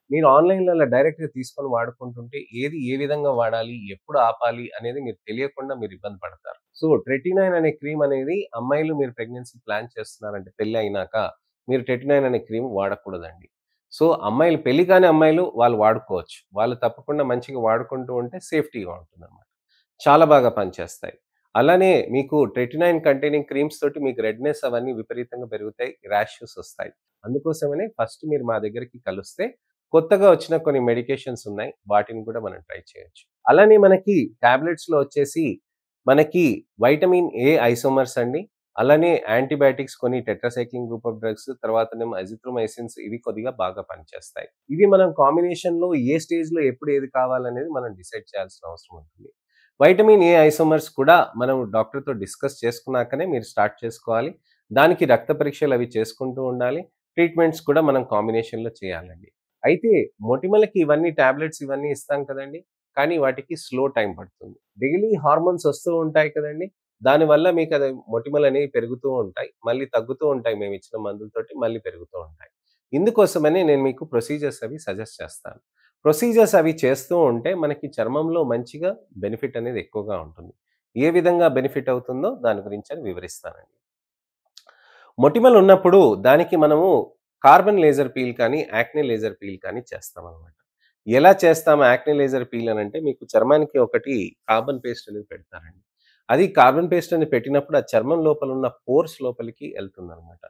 మీరు ఆన్‌లైన్‌లలో డైరెక్ట్‌గా తీసుకొని వాడుకుంటుంటే ఏది ఏ విధంగా వాడాలి, ఎప్పుడు ఆపాలి అనేది మీకు తెలియకుండా మీరు ఇబ్బంది పడతారు. సో, ట్రెటినైన్ అనే క్రీమ్ అనేది అమ్మాయిలు మీరు ప్రెగ్నెన్సీ ప్లాన్ చేస్తున్నారంటే పెళ్లి అయినాక మీరు ట్రెటినైన్ అనే క్రీమ్ వాడకూడదండి. సో, అమ్మాయిలు పెళ్లి కాని అమ్మాయిలు వాళ్ళు వాడుకోవచ్చు. వాళ్ళు తప్పకుండా మంచిగా వాడుకుంటూ ఉంటే సేఫ్టీగా ఉంటుందన్నమాట. చాలా బాగా పనిచేస్తాయి. అలానే మీకు ట్రెటినైన్ కంటైనింగ్ క్రీమ్స్ తోటి మీకు రెడ్‌నెస్ అవన్నీ విపరీతంగా పెరుగుతాయి. ర్యాషెస్ ఒస్తాయి. అందుకోసమనే ఫస్ట్ మీరు మా దగ్గరికి కలుస్తే కొత్తగా వచ్చిన కొన్ని మెడికేషన్స్ ఉన్నాయి. వాటిని కూడా మనం ట్రై చేయొచ్చు. అలానే మనకి టాబ్లెట్స్‌లో వచ్చేసి మనకి వైటమిన్ ఏ ఐసోమర్స్ అండి. అలానే యాంటీబయాటిక్స్ కొన్ని టెట్రాసైక్లిన్ గ్రూప్ ఆఫ్ డ్రగ్స్ తర్వాతనేమో అజిథ్రోమైసిన్స్ ఇవి కొద్దిగా బాగా పనిచేస్తాయి. ఇవి మనం కాంబినేషన్‌లో ఏ స్టేజ్‌లో ఎప్పుడు ఏది కావాలనేది మనం డిసైడ్ చేయాల్సిన అవసరం ఉంటుంది. వైటమిన్ ఏ ఐసోమర్స్ కూడా మనం డాక్టర్‌తో డిస్కస్ చేసుకున్నాకనే మీరు స్టార్ట్ చేసుకోవాలి. దానికి రక్త పరీక్షలవి చేసుకుంటూ ఉండాలి. ట్రీట్మెంట్స్ కూడా మనం కాంబినేషన్‌లో చేయాలండి. అయితే మొటిమలకి ఇవన్నీ టాబ్లెట్స్ ఇవన్నీ ఇస్తాం కదండీ! కానీ వాటికి స్లో టైమ్ పడుతుంది. డైలీ హార్మోన్స్ వస్తూ ఉంటాయి కదండీ! దానివల్ల మీకది మొటిమలనేవి పెరుగుతూ ఉంటాయి. మళ్ళీ తగ్గుతూ ఉంటాయి మేమిచ్చిన మందులతోటి మళ్ళీ పెరుగుతూ ఉంటాయి. ఇందుకోసమని నేను మీకు ప్రొసీజర్స్ అవి సజెస్ట్ చేస్తాను. ప్రొసీజర్స్ అవి చేస్తూ ఉంటే మనకి చర్మంలో మంచిగా బెనిఫిట్ అనేది ఎక్కువగా ఉంటుంది. ఏ విధంగా బెనిఫిట్ అవుతుందో దాని గురించని వివరిస్తానండి. మొటిమలున్నప్పుడు దానికి మనము కార్బన్ లేజర్ పీల్ కానీ, యాక్నే లేజర్ పీల్ కానీ చేస్తామనమాట. ఎలా చేస్తాం యాక్నే లేజర్ పీల్ అనంటే మీకు చర్మానికి ఒకటి కార్బన్ పేస్ట్ అనేది పెడతారండి. అది కార్బన్ పేస్ట్ అని పెట్టినప్పుడు ఆ చర్మం లోపలున్న పోర్స్ లోపలికి ఎళ్తుందనమాట.